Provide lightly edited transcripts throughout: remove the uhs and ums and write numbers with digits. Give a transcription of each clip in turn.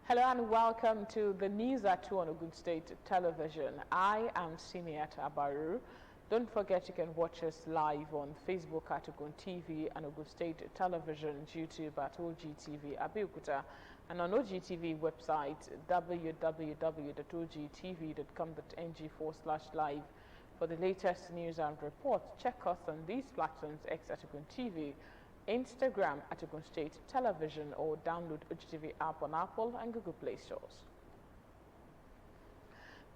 Hello and welcome to the news at 2 on Ogun State Television. I am Simiat Abaru. Don't forget you can watch us live on Facebook at Ogun TV and Ogun State Television, YouTube at OGTV Abeokuta, and on OGTV website www.ogtv.com.ng/live. For the latest news and reports, check us on these platforms: X at Ogun TV, Instagram at Ogun State Television, or download OGTV app on Apple and Google Play stores.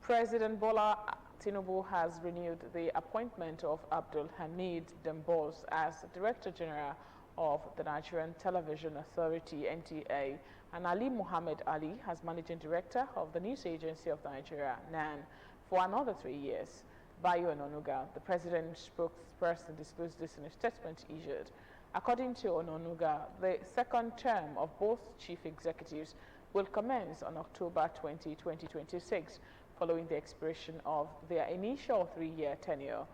President Bola Tinubu has renewed the appointment of Abdul Hamid Dembos as Director General of the Nigerian Television Authority (NTA), and Ali Muhammad Ali as Managing Director of the News Agency of Nigeria (NAN) for another 3 years. Bayo Ononuga, the president's spokesperson, disclosed this in a statement issued. According to Ononuga, the second term of both chief executives will commence on October 20, 2026, following the expiration of their initial 3-year tenure.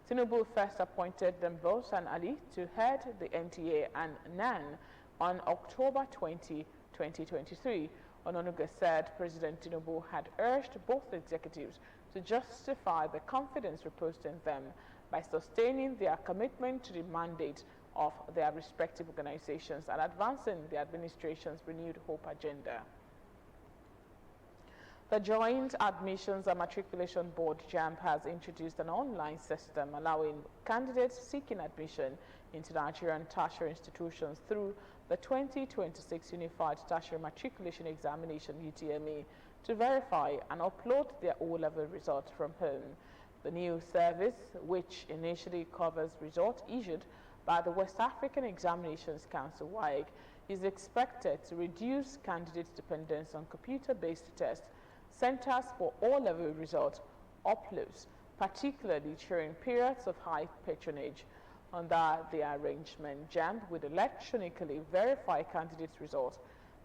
Tinubu first appointed Dembos and Ali to head the NTA and NAN on October 20, 2023. Ononuga said President Tinubu had urged both executives to justify the confidence reposed in them by sustaining their commitment to the mandate of their respective organizations and advancing the administration's renewed hope agenda. The Joint Admissions and Matriculation Board (JAMB) has introduced an online system allowing candidates seeking admission into Nigerian tertiary institutions through the 2026 Unified Tertiary Matriculation Examination (UTME) to verify and upload their O-level results from home. The new service, which initially covers results issued by the West African Examinations Council (WAEC), is expected to reduce candidates' dependence on computer-based tests centers for O-level result uploads, particularly during periods of high patronage. Under the arrangement, JAMB would electronically verify candidates' results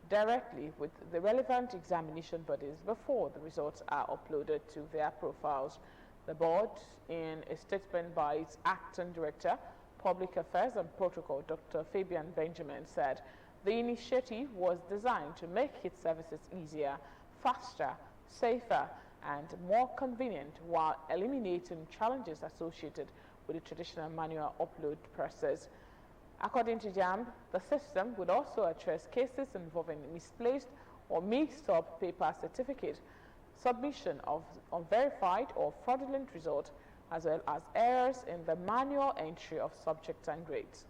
directly with the relevant examination bodies before the results are uploaded to their profiles. The board, in a statement by its acting director, Public Affairs and Protocol, Dr. Fabian Benjamin, said the initiative was designed to make its services easier, faster, safer, and more convenient, while eliminating challenges associated with the traditional manual upload process. According to JAMB, the system would also address cases involving misplaced or mixed-up paper certificate, submission of unverified or fraudulent results, as well as errors in the manual entry of subjects and grades.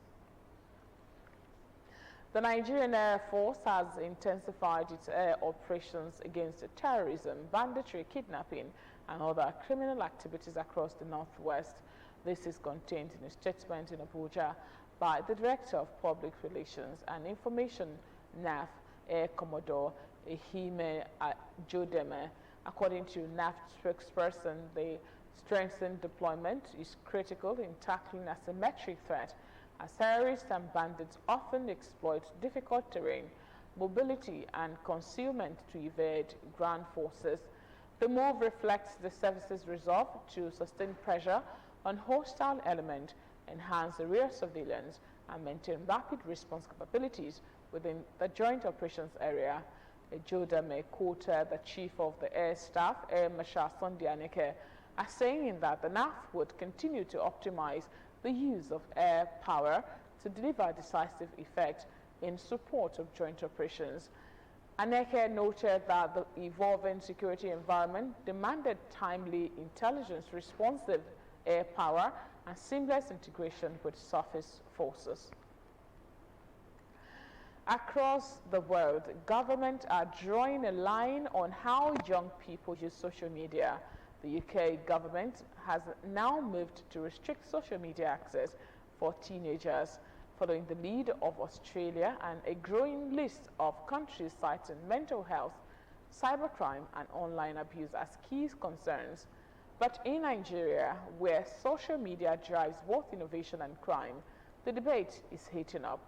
The Nigerian Air Force has intensified its air operations against terrorism, banditry, kidnapping, and other criminal activities across the Northwest. This is contained in a statement in Abuja by the Director of Public Relations and Information, NAF, Air Commodore Ehime Jodeme. According to NAF spokesperson, the strengthened deployment is critical in tackling asymmetric threat, as terrorists and bandits often exploit difficult terrain, mobility, and concealment to evade ground forces. The move reflects the service's resolve to sustain pressure on hostile elements, enhance area surveillance, and maintain rapid response capabilities within the joint operations area. Jodame quoted the Chief of the Air Staff, Air Marshal Sunday Aneke, as saying that the NAF would continue to optimize the use of air power to deliver decisive effect in support of joint operations. Aneke noted that the evolving security environment demanded timely, intelligence-responsive air power and seamless integration with surface forces. Across the world, governments are drawing a line on how young people use social media. The UK government has now moved to restrict social media access for teenagers, following the lead of Australia and a growing list of countries citing mental health, cybercrime, and online abuse as key concerns. But in Nigeria, where social media drives both innovation and crime, the debate is heating up.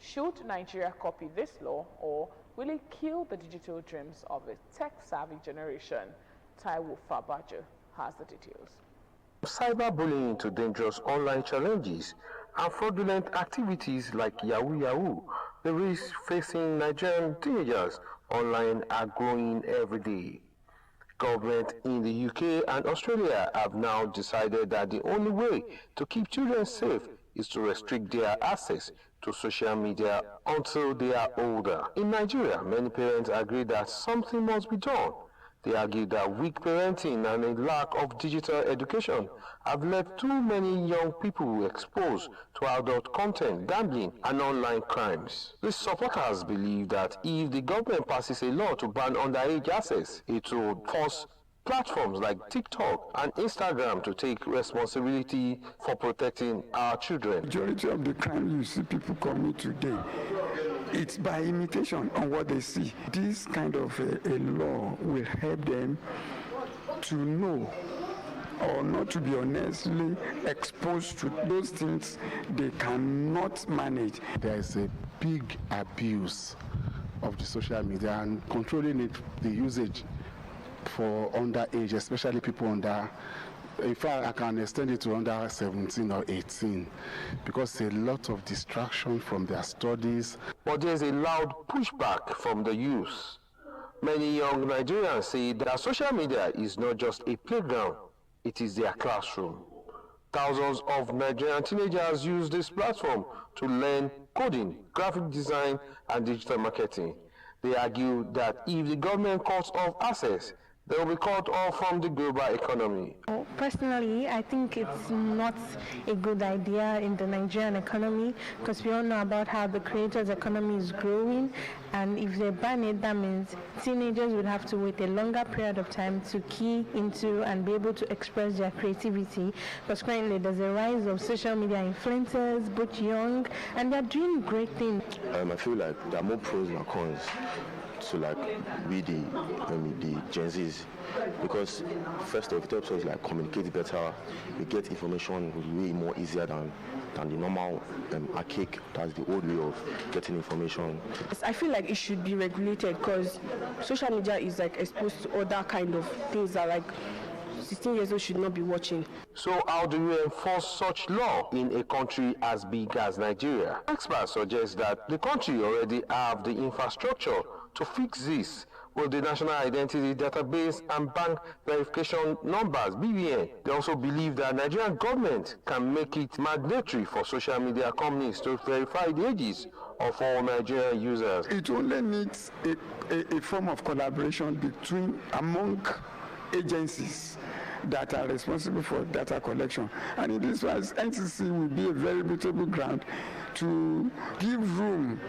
Should Nigeria copy this law, or will it kill the digital dreams of a tech-savvy generation? Taiwo Fabajo has the details. Cyberbullying to dangerous online challenges and fraudulent activities like Yahoo Yahoo, the risk facing Nigerian teenagers online are growing every day. Government in the UK and Australia have now decided that the only way to keep children safe is to restrict their access to social media until they are older. In Nigeria, many parents agree that something must be done. They argue that weak parenting and a lack of digital education have led too many young people exposed to adult content, gambling, and online crimes. The supporters believe that if the government passes a law to ban underage access, it will force platforms like TikTok and Instagram to take responsibility for protecting our children. Majority of the crime you see people commit today, it's by imitation on what they see. This kind of a law will help them to know or not to be honestly exposed to those things they cannot manage. There is a big abuse of the social media and controlling it, the usage for underage, especially people under, in fact, I can extend it to under 17 or 18 because a lot of distraction from their studies. But there's a loud pushback from the youth. Many young Nigerians say that social media is not just a playground, it is their classroom. Thousands of Nigerian teenagers use this platform to learn coding, graphic design, and digital marketing. They argue that if the government cuts off access, they will be cut off from the global economy. Personally, I think it's not a good idea in the Nigerian economy because we all know about how the creators' economy is growing, and if they ban it, that means teenagers would have to wait a longer period of time to key into and be able to express their creativity, because currently there's a rise of social media influencers, both young, and they're doing great things. I feel like there are more pros than cons to like we the Gen Zs, because first off it helps us like communicate better. We get information way more easier than the normal archaic, that's the old way of getting information. I feel like it should be regulated because social media is like exposed to other kind of things that like 16 years old should not be watching. So how do you enforce such law in a country as big as Nigeria? Experts suggest that the country already have the infrastructure to fix this with the National Identity Database and Bank Verification Numbers, BVN. They also believe that Nigerian government can make it mandatory for social media companies to verify the ages of all Nigerian users. It only needs a form of collaboration among agencies that are responsible for data collection. And in this way, NCC will be a very suitable ground to give room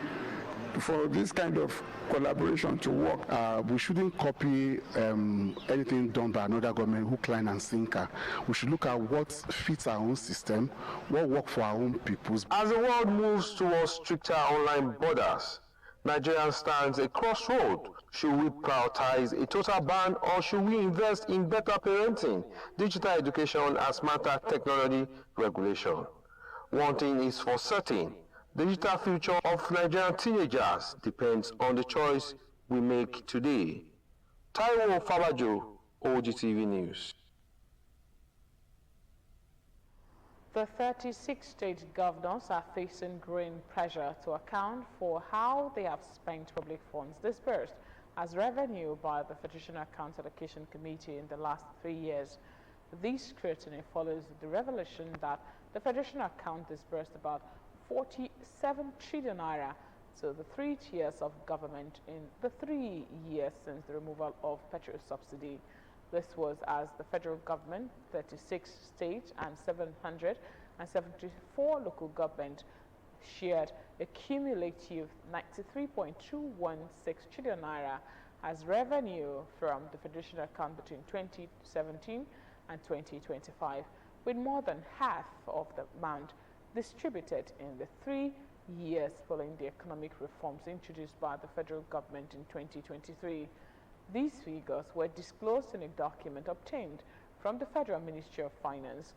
for this kind of collaboration to work. We shouldn't copy anything done by another government, hook, line, and sinker. We should look at what fits our own system, what works for our own peoples. As the world moves towards stricter online borders, Nigeria stands a crossroad. Should we prioritize a total ban, or should we invest in better parenting, digital education, and smarter technology regulation? One thing is for certain: the digital future of Nigerian teenagers depends on the choice we make today. Taiwo Fabajo, OGTV News. The 36 state governors are facing growing pressure to account for how they have spent public funds disbursed as revenue by the Federation Accounts Allocation Committee in the last 3 years. This scrutiny follows the revelation that the Federation account disbursed about 47 trillion naira to the 3 tiers of government in the 3 years since the removal of petrol subsidy. This was as the federal government, 36 state and 774 local government shared a cumulative 93.216 trillion naira as revenue from the Federation account between 2017 and 2025, with more than half of the amount distributed in the 3 years following the economic reforms introduced by the federal government in 2023. These figures were disclosed in a document obtained from the Federal Ministry of Finance.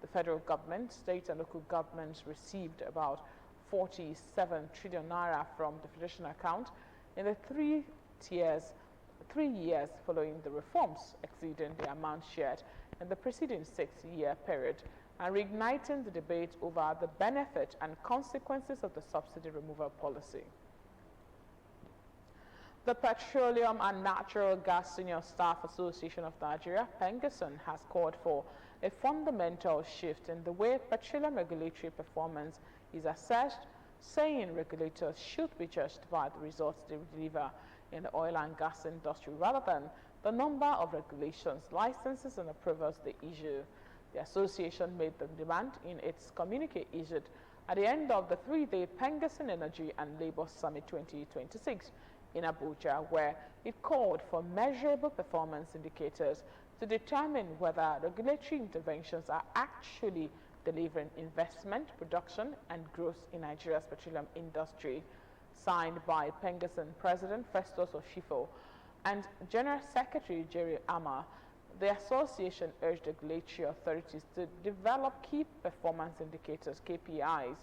The federal government, state and local governments received about 47 trillion naira from the Federation account in the 3 years following the reforms, exceeding the amount shared in the preceding 6-year period, and reigniting the debate over the benefit and consequences of the subsidy removal policy. The Petroleum and Natural Gas Senior Staff Association of Nigeria, PENGASSN, has called for a fundamental shift in the way petroleum regulatory performance is assessed, saying regulators should be judged by the results they deliver in the oil and gas industry rather than the number of regulations, licenses and approvals they issue. The association made the demand in its communique issued at the end of the three-day PENGASSN Energy and Labour Summit 2026 in Abuja, where it called for measurable performance indicators to determine whether regulatory interventions are actually delivering investment, production and growth in Nigeria's petroleum industry. Signed by PENGASSN President Festus Oshifo and General Secretary Jerry Ama, the association urged regulatory authorities to develop key performance indicators, KPIs,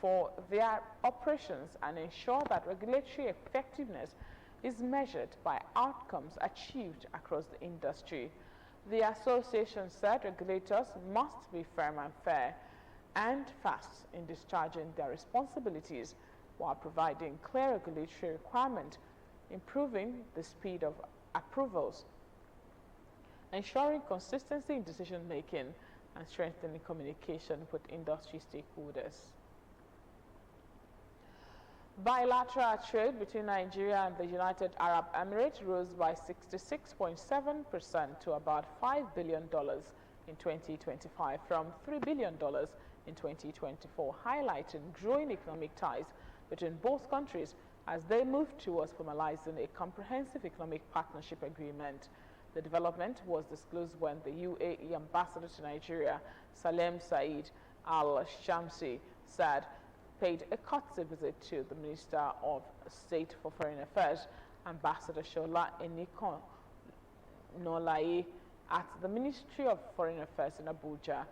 for their operations and ensure that regulatory effectiveness is measured by outcomes achieved across the industry. The association said regulators must be firm and fair and fast in discharging their responsibilities while providing clear regulatory requirements, improving the speed of approvals, ensuring consistency in decision-making, and strengthening communication with industry stakeholders. Bilateral trade between Nigeria and the United Arab Emirates rose by 66.7% to about $5 billion in 2025 from $3 billion in 2024, highlighting growing economic ties between both countries as they move towards formalizing a comprehensive economic partnership agreement. The development was disclosed when the UAE ambassador to Nigeria, Salem Said Al-Shamsi, paid a courtesy visit to the Minister of State for Foreign Affairs, Ambassador Shola Eniko Nolaye, at the Ministry of Foreign Affairs in Abuja.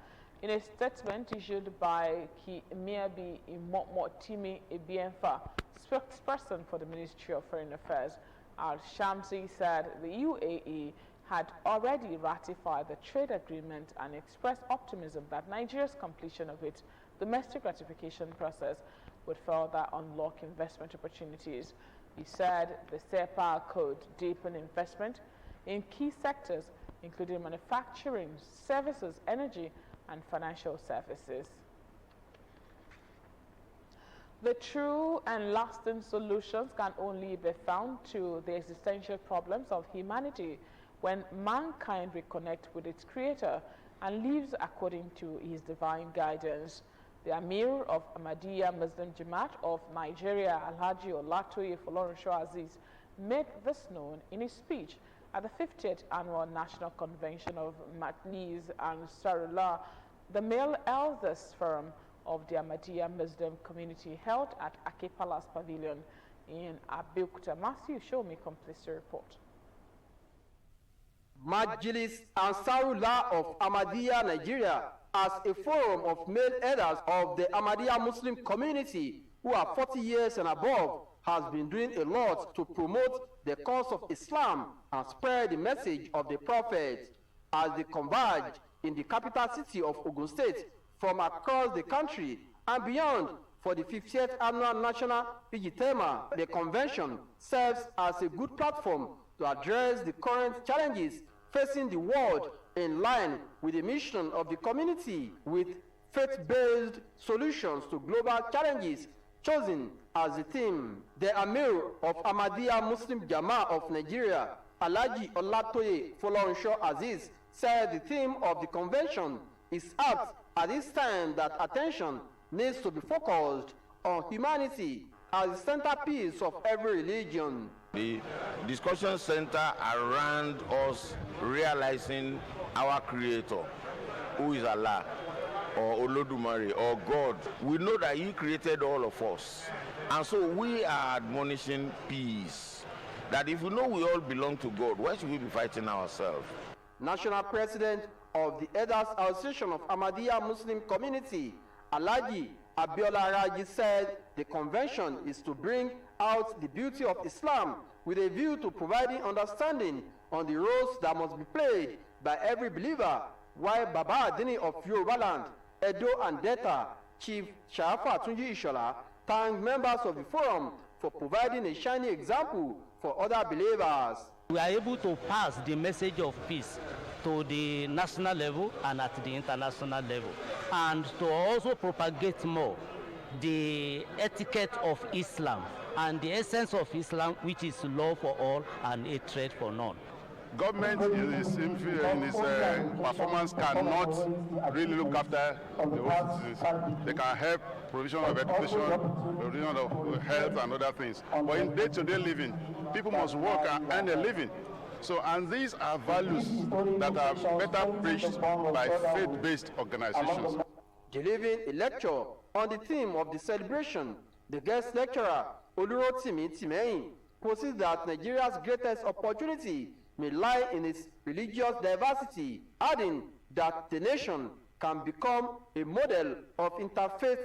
In a statement issued by Ki Miabi Imotimi Ebienfa, spokesperson for the Ministry of Foreign Affairs, Al-Shamsi said the UAE had already ratified the trade agreement and expressed optimism that Nigeria's completion of its domestic ratification process would further unlock investment opportunities. He said the SEPA could deepen investment in key sectors, including manufacturing, services, energy, and financial services. The true and lasting solutions can only be found to the existential problems of humanity when mankind reconnects with its Creator and lives according to His divine guidance. The Amir of Ahmadiyya Muslim Jamaat of Nigeria, Alhaji Olatoye Folorunsho Aziz, made this known in his speech at the 50th Annual National Convention of Majlis Ansarullah, the Male Elders Forum of the Ahmadiyya Muslim community, held at Ake Palace Pavilion in Abeokuta. Matthew, show me complete report. Majlis Ansarullah of Ahmadiyya Nigeria, as a forum of male elders of the Ahmadiyya Muslim community who are 40 years and above, has been doing a lot to promote the cause of Islam and spread the message of the Prophet as they converge in the capital city of Ogun State from across the country and beyond for the 50th Annual National Ijtema. The convention serves as a good platform to address the current challenges facing the world in line with the mission of the community, with faith-based solutions to global challenges chosen as the theme. The Amir of Ahmadiyya Muslim Jamaat of Nigeria, Alhaji Olatoye Folorunsho Aziz, said the theme of the convention is apt at this time that attention needs to be focused on humanity as the centerpiece of every religion. The discussion center around us realizing our Creator, who is Allah, or Olodumare, or God. We know that He created all of us. And so we are admonishing peace. That if we know we all belong to God, why should we be fighting ourselves? National President of the Elders Association of Ahmadiyya Muslim Community, Alhaji Abiola Raji, said the convention is to bring out the beauty of Islam with a view to providing understanding on the roles that must be played by every believer, while Baba Adini of Yorubaland, Edo and Delta, Chief Sharafa Tunji Ishola, thanked members of the forum for providing a shining example for other believers. We are able to pass the message of peace to the national level and at the international level, and to also propagate more the etiquette of Islam and the essence of Islam, which is love for all and hatred for none. Government in its performance cannot really look after the whole citizens. They can help provision of education, provision of health and other things. But in day-to-day living, people must work and earn a living. So, and these are values that are better preached by faith-based organizations. Delivering a lecture on the theme of the celebration, the guest lecturer, Olurotimi Timehin, posits that Nigeria's greatest opportunity may lie in its religious diversity, adding that the nation can become a model of interfaith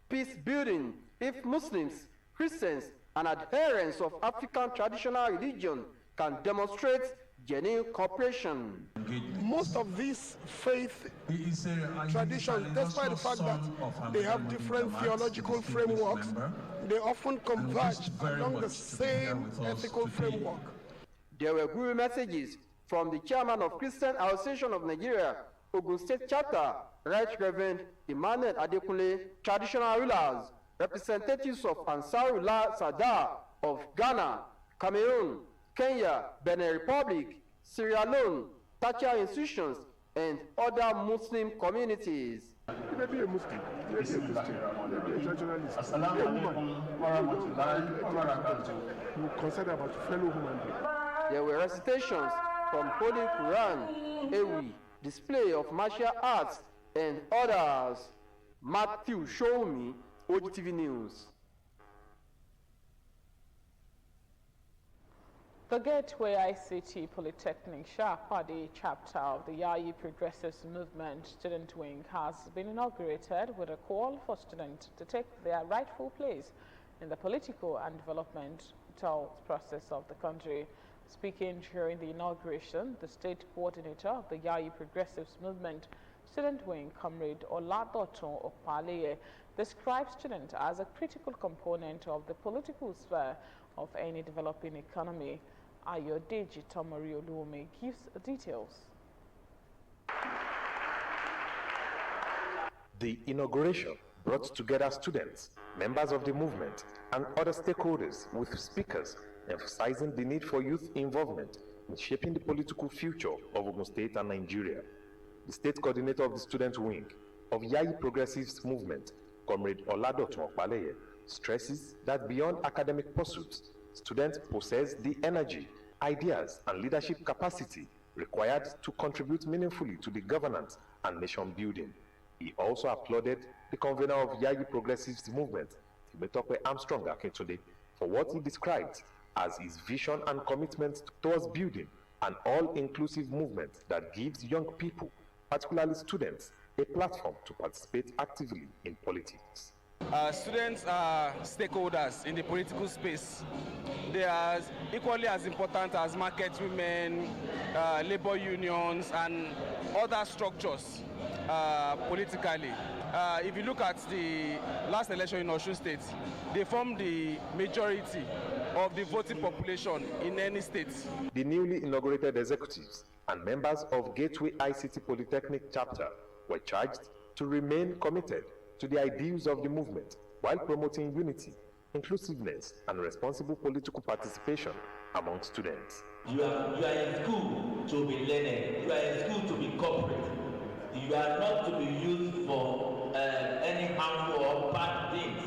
peace building if Muslims, Christians, and adherents of African traditional religion can demonstrate genuine cooperation. Most of these faith traditions, despite the fact that they have different theological frameworks, they often converge along the same ethical framework. There were guru messages from the chairman of Christian Association of Nigeria, Ogun State Chapter, Right Reverend Emmanuel Adekunle, traditional rulers, representatives of Ansarullah Sadar of Ghana, Cameroon, Kenya, Benin Republic, Sierra Leone, tertiary institutions, and other Muslim communities. You may be a Muslim, you may be a Christian, you may be a traditionalist, you may be a woman. You consider about fellow human beings. There were recitations from Holy Quran, Ewi, display of martial arts, and others. Matthew Show-Me, OGTV News. The Gateway ICT Polytechnic Shapadi chapter of the Yayi Progressives Movement student wing has been inaugurated with a call for students to take their rightful place in the political and developmental process of the country. Speaking during the inauguration, the state coordinator of the Yayi Progressives Movement student wing, Comrade Oladoton Opaleye, described students as a critical component of the political sphere of any developing economy. Ayodeji Tomori Oluwome gives details. The inauguration brought together students, members of the movement, and other stakeholders with speakers emphasizing the need for youth involvement in shaping the political future of Ogun State and Nigeria. The state coordinator of the student wing of Yayi Progressives Movement, Comrade Oladoton Opaleye, stresses that beyond academic pursuits, students possess the energy, ideas, and leadership capacity required to contribute meaningfully to the governance and nation building. He also applauded the convener of Yayi Progressives Movement, Timetope Armstrong Akintunde, for what he described as his vision and commitment towards building an all-inclusive movement that gives young people, particularly students, a platform to participate actively in politics. Students are stakeholders in the political space. They are equally as important as market women, labor unions, and other structures politically. If you look at the last election in Osun State, they form the majority of the voting population in any state. The newly inaugurated executives and members of Gateway ICT Polytechnic chapter were charged to remain committed to the ideals of the movement while promoting unity, inclusiveness, and responsible political participation among students. You are in school to be learning. You are in school to be corporate. You are not to be used for any harmful or bad things.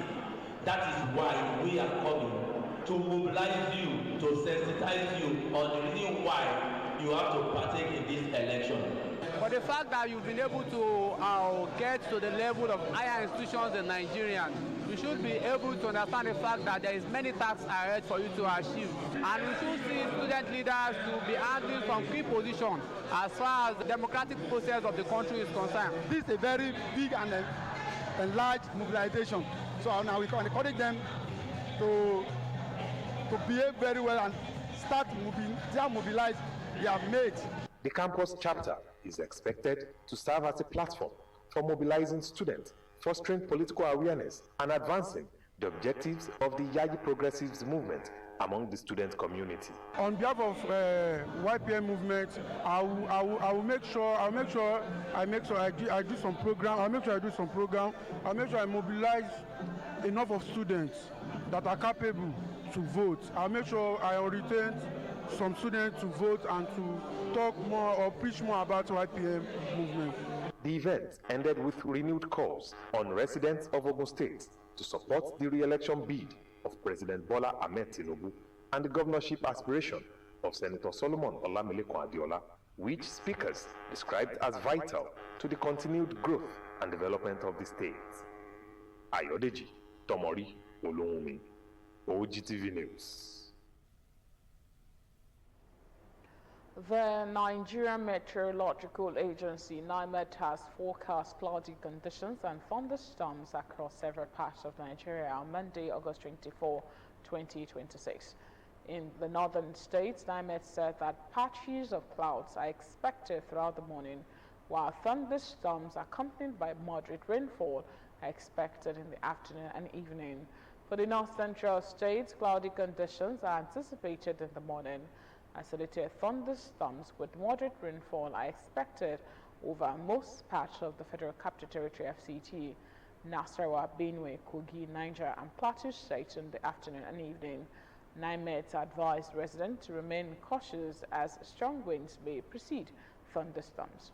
That is why we are coming to mobilize you, to sensitize you on the reason why you have to partake in this election. For the fact that you've been able to get to the level of higher institutions in Nigeria, you should be able to understand the fact that there is many tasks ahead for you to achieve. And we should see student leaders to be handling some key positions as far as the democratic process of the country is concerned. This is a very big and large mobilization. So now we can encourage them to behave very well and start moving. They are mobilized, they are made. The campus chapter is expected to serve as a platform for mobilizing students, fostering political awareness, and advancing the objectives of the Yayi Progressives Movement among the student community. On behalf of YPM movement, I will make sure I do some program. I'll make sure I mobilize enough of students that are capable to vote. I'll make sure I orientate some students to vote and to talk more or preach more about YPM movement. The event ended with renewed calls on residents of Ogun State to support the re-election bid of President Bola Ahmed Tinubu and the governorship aspiration of Senator Solomon Olamilekun Adiola, which speakers described as vital to the continued growth and development of the state. Ayodeji Tomori Olunwumi, OGTV News. The Nigerian Meteorological Agency, NIMET, has forecast cloudy conditions and thunderstorms across several parts of Nigeria on Monday, August 24, 2026. In the northern states, NIMET said that patches of clouds are expected throughout the morning, while thunderstorms accompanied by moderate rainfall are expected in the afternoon and evening. For the north central states, cloudy conditions are anticipated in the morning. Isolated thunderstorms with moderate rainfall are expected over most parts of the Federal Capital Territory FCT, Nasarawa, Benue, Kogi, Niger, and Plateau states in the afternoon and evening. NIMET advised residents to remain cautious as strong winds may precede thunderstorms.